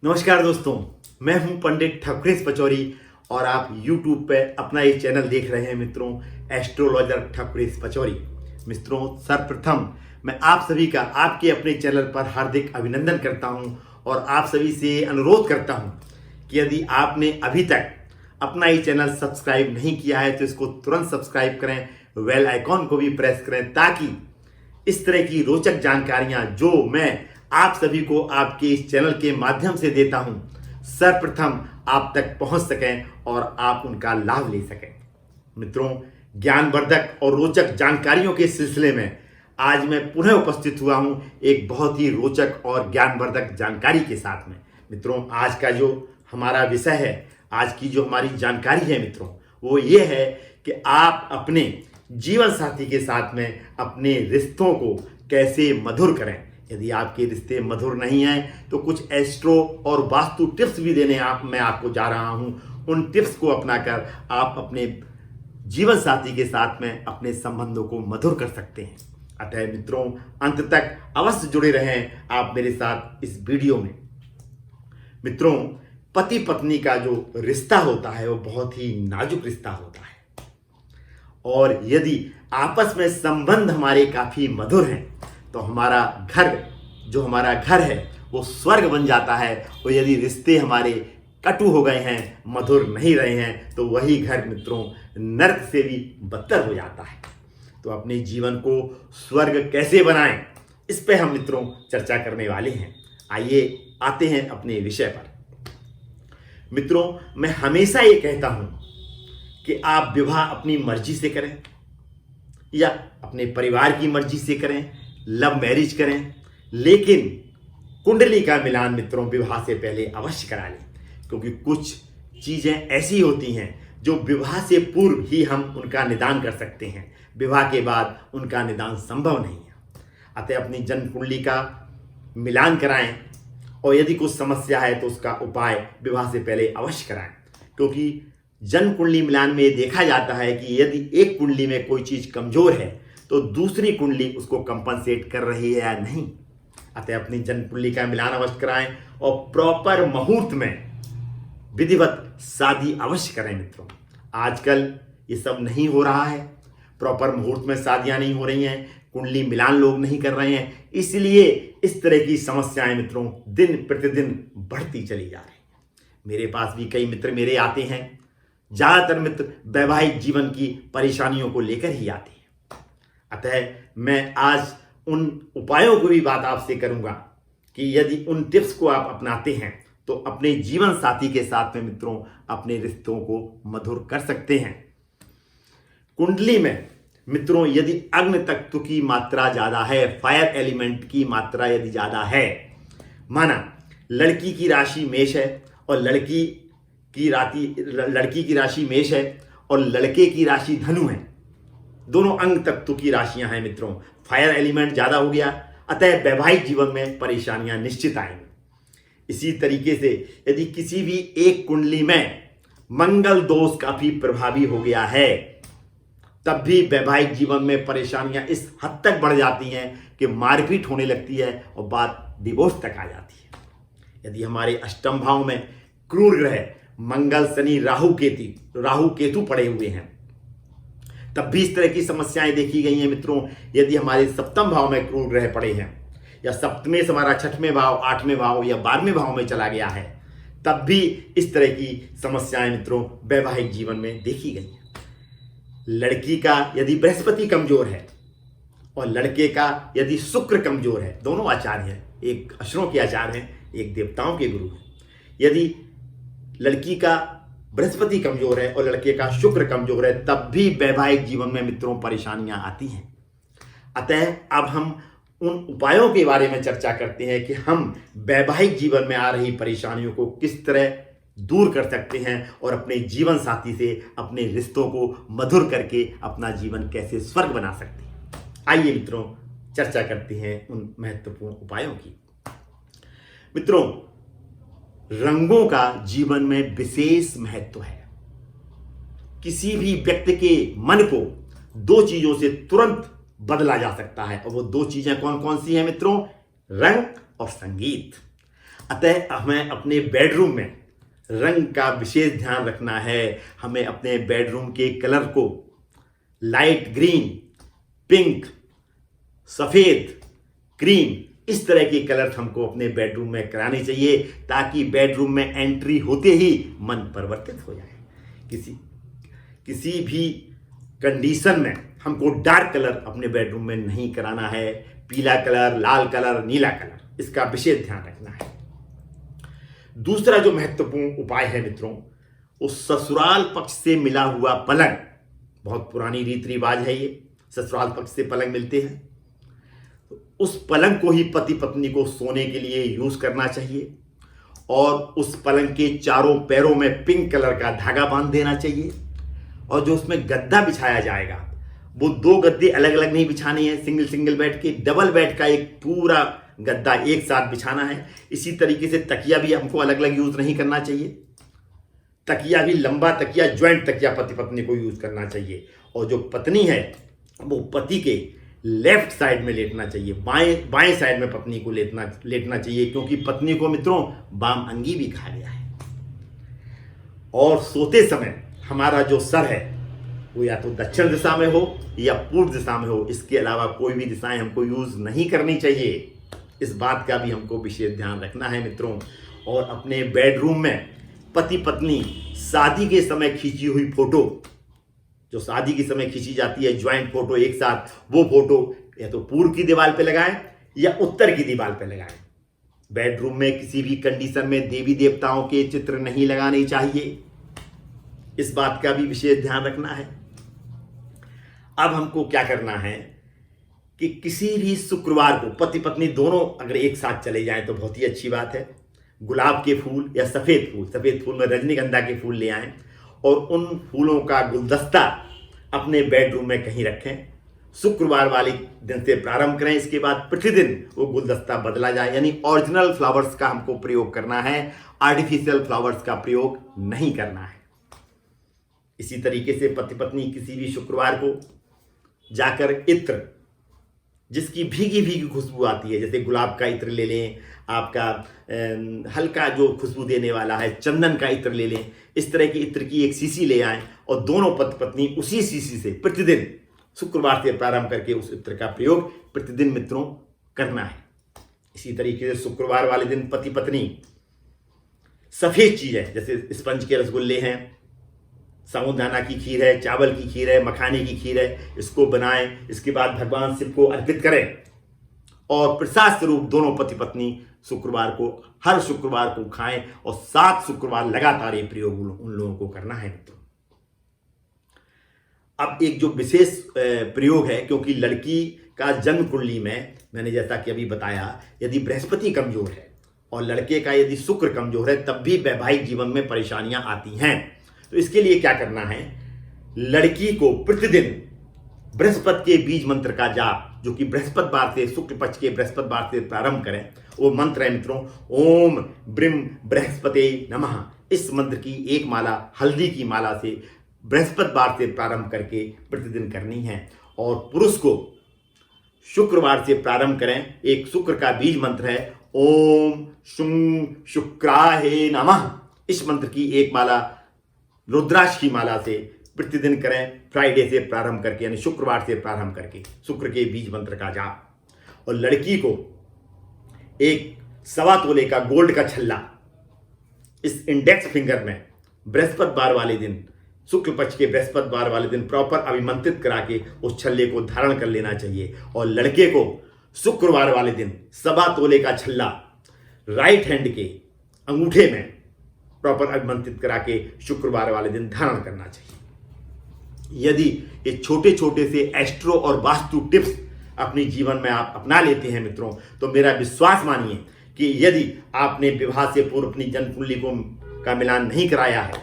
नमस्कार दोस्तों, मैं हूं पंडित ठकुरेश पचौरी और आप YouTube पे अपना ये चैनल देख रहे हैं मित्रों, एस्ट्रोलॉजर ठकुरेश पचौरी। मित्रों, सर्वप्रथम मैं आप सभी का आपके अपने चैनल पर हार्दिक अभिनंदन करता हूं और आप सभी से अनुरोध करता हूं कि यदि आपने अभी तक अपना ये चैनल सब्सक्राइब नहीं किया है तो इसको तुरंत सब्सक्राइब करें, बेल आइकॉन को भी प्रेस करें ताकि इस तरह की रोचक जानकारियां जो मैं आप सभी को आपके इस चैनल के माध्यम से देता हूं, सर्वप्रथम आप तक पहुंच सकें और आप उनका लाभ ले सकें। मित्रों, ज्ञानवर्धक और रोचक जानकारियों के सिलसिले में आज मैं पुनः उपस्थित हुआ हूं एक बहुत ही रोचक और ज्ञानवर्धक जानकारी के साथ में। मित्रों, आज का जो हमारा विषय है, आज की जो हमारी जानकारी है मित्रों, वो ये है कि आप अपने जीवन साथी के साथ में अपने रिश्तों को कैसे मधुर करें। यदि आपके रिश्ते मधुर नहीं हैं तो कुछ एस्ट्रो और वास्तु टिप्स भी देने मैं आपको जा रहा हूं। उन टिप्स को अपनाकर आप अपने जीवन साथी के साथ में अपने संबंधों को मधुर कर सकते हैं। अतः मित्रों, अंत तक अवश्य जुड़े रहें आप मेरे साथ इस वीडियो में। मित्रों, पति पत्नी का जो रिश्ता होता है वो बहुत ही नाजुक रिश्ता होता है और यदि आपस में संबंध हमारे काफी मधुर हैं तो हमारा घर है वो स्वर्ग बन जाता है। और यदि रिश्ते हमारे कटु हो गए हैं, मधुर नहीं रहे हैं, तो वही घर मित्रों नर्क से भी बदतर हो जाता है। तो अपने जीवन को स्वर्ग कैसे बनाएं, इस पे हम मित्रों चर्चा करने वाले हैं। आइए आते हैं अपने विषय पर। मित्रों, मैं हमेशा ये कहता हूं कि आप विवाह अपनी मर्जी से करें या अपने परिवार की मर्जी से करें, लव मैरिज करें, लेकिन कुंडली का मिलान मित्रों विवाह से पहले अवश्य करा लें, क्योंकि कुछ चीजें ऐसी होती हैं जो विवाह से पूर्व ही हम उनका निदान कर सकते हैं, विवाह के बाद उनका निदान संभव नहीं है। अतः अपनी जन्म कुंडली का मिलान कराएं और यदि कुछ समस्या है तो उसका उपाय विवाह से पहले अवश्य कराएं, क्योंकि जन्म कुंडली मिलान में देखा जाता है कि यदि एक कुंडली में कोई चीज कमजोर है तो दूसरी कुंडली उसको कंपनसेट कर रही है या नहीं। अतः अपनी जन्म कुंडली का मिलान अवश्य कराएं और प्रॉपर मुहूर्त में विधिवत शादी अवश्य करें। मित्रों, आजकल ये सब नहीं हो रहा है, प्रॉपर मुहूर्त में शादियां नहीं हो रही हैं, कुंडली मिलान लोग नहीं कर रहे हैं, इसलिए इस तरह की समस्याएं मित्रों दिन प्रतिदिन बढ़ती चली जा रही हैं। मेरे पास भी कई मित्र मेरे आते हैं, ज्यादातर मित्र वैवाहिक जीवन की परेशानियों को लेकर ही आते हैं। अतः मैं आज उन उपायों को भी बात आपसे करूंगा कि यदि उन टिप्स को आप अपनाते हैं तो अपने जीवन साथी के साथ में मित्रों अपने रिश्तों को मधुर कर सकते हैं। कुंडली में मित्रों यदि अग्नि तत्व की मात्रा ज्यादा है, फायर एलिमेंट की मात्रा यदि ज्यादा है, माना लड़की की राशि मेष है और लड़की की राशि मेष है और लड़के की राशि धनु है, दोनों अंग तत्व की राशियां हैं मित्रों, फायर एलिमेंट ज्यादा हो गया, अतः वैवाहिक जीवन में परेशानियां निश्चित आएंगी। इसी तरीके से यदि किसी भी एक कुंडली में मंगल दोष काफी प्रभावी हो गया है तब भी वैवाहिक जीवन में परेशानियां इस हद तक बढ़ जाती हैं कि मारपीट होने लगती है और बात डिवोर्स तक आ जाती है। यदि हमारे अष्टम भाव में क्रूर ग्रह मंगल, शनि, राहु केतु पड़े हुए हैं तब भी इस तरह की समस्याएं देखी गई हैं। मित्रों, यदि हमारे सप्तम भाव में क्रूर ग्रह पड़े हैं या सप्तमें से हमारा छठवें भाव, आठवें भाव या 12वें भाव में चला गया है तब भी इस तरह की समस्याएं मित्रों वैवाहिक जीवन में देखी गई हैं। लड़की का यदि बृहस्पति कमजोर है और लड़के का यदि शुक्र कमजोर है, दोनों आचार्य हैं, एक असुरों के आचार्य हैं, एक देवताओं के गुरु हैं। यदि लड़की का बृहस्पति कमजोर है और लड़के का शुक्र कमजोर है तब भी वैवाहिक जीवन में मित्रों परेशानियां आती हैं। अतः अब हम उन उपायों के बारे में चर्चा करते हैं कि हम वैवाहिक जीवन में आ रही परेशानियों को किस तरह दूर कर सकते हैं और अपने जीवन साथी से अपने रिश्तों को मधुर करके अपना जीवन कैसे स्वर्ग बना सकते हैं। आइए मित्रों चर्चा करते हैं उन महत्वपूर्ण उपायों की। मित्रों, रंगों का जीवन में विशेष महत्व है। किसी भी व्यक्ति के मन को दो चीजों से तुरंत बदला जा सकता है और वो दो चीजें कौन कौन सी हैं मित्रों? रंग और संगीत। अतः हमें अपने बेडरूम में रंग का विशेष ध्यान रखना है। हमें अपने बेडरूम के कलर को लाइट ग्रीन, पिंक, सफेद, क्रीम, इस तरह के कलर हमको अपने बेडरूम में कराने चाहिए, ताकि बेडरूम में एंट्री होते ही मन परिवर्तित हो जाए। किसी भी कंडीशन में हमको डार्क कलर अपने बेडरूम में नहीं कराना है। पीला कलर, लाल कलर, नीला कलर, इसका विशेष ध्यान रखना है। दूसरा जो महत्वपूर्ण उपाय है मित्रों, वो ससुराल पक्ष से मिला हुआ पलंग। बहुत पुरानी रीति रिवाज है ये, ससुराल पक्ष से पलंग मिलते हैं, तो उस पलंग को ही पति पत्नी को सोने के लिए यूज करना चाहिए। और उस पलंग के चारों पैरों में पिंक कलर का धागा बांध देना चाहिए। और जो उसमें गद्दा बिछाया जाएगा, वो 2 गद्दे अलग अलग नहीं बिछाने हैं, सिंगल सिंगल बेड के, डबल बेड का एक पूरा गद्दा एक साथ बिछाना है। इसी तरीके से तकिया भी हमको अलग अलग यूज नहीं करना चाहिए। तकिया भी लंबा तकिया, ज्वाइंट तकिया पति पत्नी को यूज करना चाहिए। और जो पत्नी है वो पति के लेफ्ट साइड में लेटना चाहिए, बाएं साइड में पत्नी को लेटना चाहिए, क्योंकि पत्नी को मित्रों वाम अंगी भी कहा गया है। और सोते समय हमारा जो सर है वो या तो दक्षिण दिशा में हो या पूर्व दिशा में हो, इसके अलावा कोई भी दिशाएं हमको यूज नहीं करनी चाहिए। इस बात का भी हमको विशेष ध्यान रखना है मित्रों। और अपने बेडरूम में पति पत्नी शादी के समय खींची हुई फोटो, जो शादी के समय खींची जाती है ज्वाइंट फोटो एक साथ, वो फोटो या तो पूर्व की दीवार पे लगाएं या उत्तर की दीवार पे लगाएं। बेडरूम में किसी भी कंडीशन में देवी देवताओं के चित्र नहीं लगाने चाहिए। इस बात का भी विशेष ध्यान रखना है। अब हमको क्या करना है कि किसी भी शुक्रवार को पति पत्नी दोनों अगर एक साथ चले जाएं तो बहुत ही अच्छी बात है। गुलाब के फूल या सफेद फूल में रजनीगंधा के फूल ले आएं और उन फूलों का गुलदस्ता अपने बेडरूम में कहीं रखें। शुक्रवार वाले दिन से प्रारंभ करें, इसके बाद प्रतिदिन वो गुलदस्ता बदला जाए। यानी ओरिजिनल फ्लावर्स का हमको प्रयोग करना है, आर्टिफिशियल फ्लावर्स का प्रयोग नहीं करना है। इसी तरीके से पति पत्नी किसी भी शुक्रवार को जाकर इत्र, जिसकी भीगी भीगी खुशबू आती है, जैसे गुलाब का इत्र ले लें, आपका हल्का जो खुशबू देने वाला है चंदन का इत्र ले लें, इस तरह की इत्र की एक शीशी ले आएं और दोनों पति पत्नी उसी शीशी से प्रतिदिन शुक्रवार से प्रारंभ करके उस इत्र का प्रयोग प्रतिदिन मित्रों करना है। इसी तरीके से शुक्रवार वाले दिन पति पत्नी सफेद चीजें, जैसे स्पंज के रसगुल्ले हैं, साबूदाना की खीर है, चावल की खीर है, मखाने की खीर है, इसको बनाएं। इसके बाद भगवान शिव को अर्पित करें और प्रसाद स्वरूप दोनों पति पत्नी हर शुक्रवार को खाएं। और 7 शुक्रवार लगातार ये प्रयोग उन लोगों को करना है मित्रों। अब एक जो विशेष प्रयोग है, क्योंकि लड़की का जन्म कुंडली में मैंने जैसा कि अभी बताया, यदि बृहस्पति कमजोर है और लड़के का यदि शुक्र कमजोर है, तब भी वैवाहिक जीवन में परेशानियां आती हैं। तो इसके लिए क्या करना है, लड़की को प्रतिदिन बृहस्पति के बीज मंत्र का जाप, जो कि बृहस्पति बार से, शुक्ल पक्ष के बृहस्पति बार से प्रारंभ करें। वो मंत्र है मित्रों, ओम ब्रिम बृहस्पते नमः। इस मंत्र की एक माला हल्दी की माला से बृहस्पति बार से प्रारंभ करके प्रतिदिन करनी है। और पुरुष को शुक्रवार से प्रारंभ करें। एक शुक्र का बीज मंत्र है, ओम शुं शुक्राहे नमः। इस मंत्र की एक माला रुद्राक्ष की माला से प्रतिदिन करें, फ्राइडे से प्रारंभ करके, यानी शुक्रवार से प्रारंभ करके शुक्र के बीज मंत्र का जाप। और लड़की को एक 1.25 तोले का गोल्ड का छल्ला इस इंडेक्स फिंगर में बृहस्पति बार वाले दिन, शुक्ल पक्ष के बृहस्पति बार वाले दिन प्रॉपर अभिमंत्रित करा के उस छल्ले को धारण कर लेना चाहिए। और लड़के को शुक्रवार वाले दिन 1.25 तोले का छल्ला राइट हैंड के अंगूठे में प्रॉपर अभिमंत्रित करा के शुक्रवार वाले दिन धारण करना चाहिए। यदि ये छोटे छोटे से एस्ट्रो और वास्तु टिप्स अपने जीवन में आप अपना लेते हैं मित्रों, तो मेरा विश्वास मानिए कि यदि आपने विवाह से पूर्व अपनी जन्म कुंडली का मिलान नहीं कराया है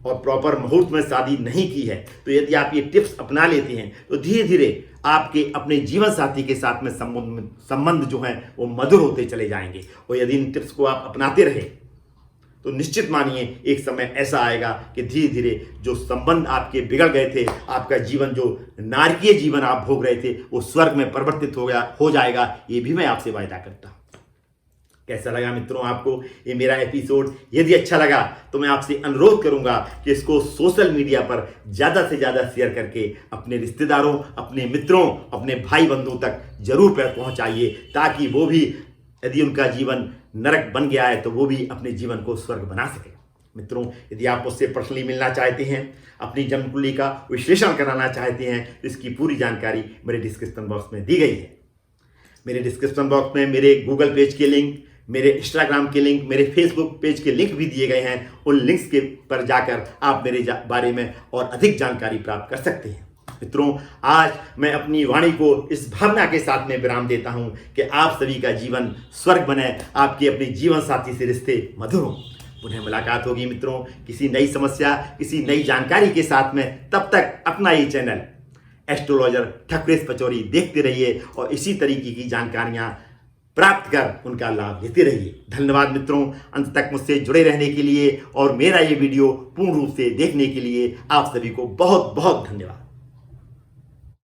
और प्रॉपर मुहूर्त में शादी नहीं की है, तो यदि आप ये टिप्स अपना लेते हैं तो धीरे धीरे आपके अपने जीवन साथी के साथ में संबंध जो है वो मधुर होते चले जाएंगे। और यदि इन टिप्स को आप अपनाते रहे तो निश्चित मानिए एक समय ऐसा आएगा कि धीरे धीरे जो संबंध आपके बिगड़ गए थे, आपका जीवन जो नारकीय जीवन आप भोग रहे थे, वो स्वर्ग में परिवर्तित हो जाएगा। ये भी मैं आपसे वायदा करता हूं। कैसा लगा मित्रों आपको ये मेरा एपिसोड? यदि अच्छा लगा तो मैं आपसे अनुरोध करूंगा कि इसको सोशल मीडिया पर ज़्यादा से ज़्यादा शेयर करके अपने रिश्तेदारों, अपने मित्रों, अपने भाई बंधुओं तक जरूर पहुंचाइए, ताकि वो भी, यदि उनका जीवन नरक बन गया है तो वो भी अपने जीवन को स्वर्ग बना सके। मित्रों, यदि आप मुझसे पर्सनली मिलना चाहते हैं, अपनी जन्म कुंडली का विश्लेषण कराना चाहते हैं, तो इसकी पूरी जानकारी मेरे डिस्क्रिप्शन बॉक्स में दी गई है। मेरे डिस्क्रिप्शन बॉक्स में मेरे गूगल पेज के लिंक, मेरे इंस्टाग्राम के लिंक, मेरे फेसबुक पेज के लिंक भी दिए गए हैं। उन लिंक्स के पर जाकर आप मेरे बारे में और अधिक जानकारी प्राप्त कर सकते हैं। मित्रों, आज मैं अपनी वाणी को इस भावना के साथ में विराम देता हूं कि आप सभी का जीवन स्वर्ग बने, आपके अपने जीवन साथी से रिश्ते मधुर हों। पुनः मुलाकात होगी मित्रों किसी नई समस्या, किसी नई जानकारी के साथ में। तब तक अपना ये चैनल एस्ट्रोलॉजर ठकुरेश पचौरी देखते रहिए और इसी तरीके की जानकारियां प्राप्त कर उनका लाभ लेते रहिए। धन्यवाद मित्रों, अंत तक मुझसे जुड़े रहने के लिए और मेरा ये वीडियो पूर्ण रूप से देखने के लिए आप सभी को बहुत बहुत धन्यवाद।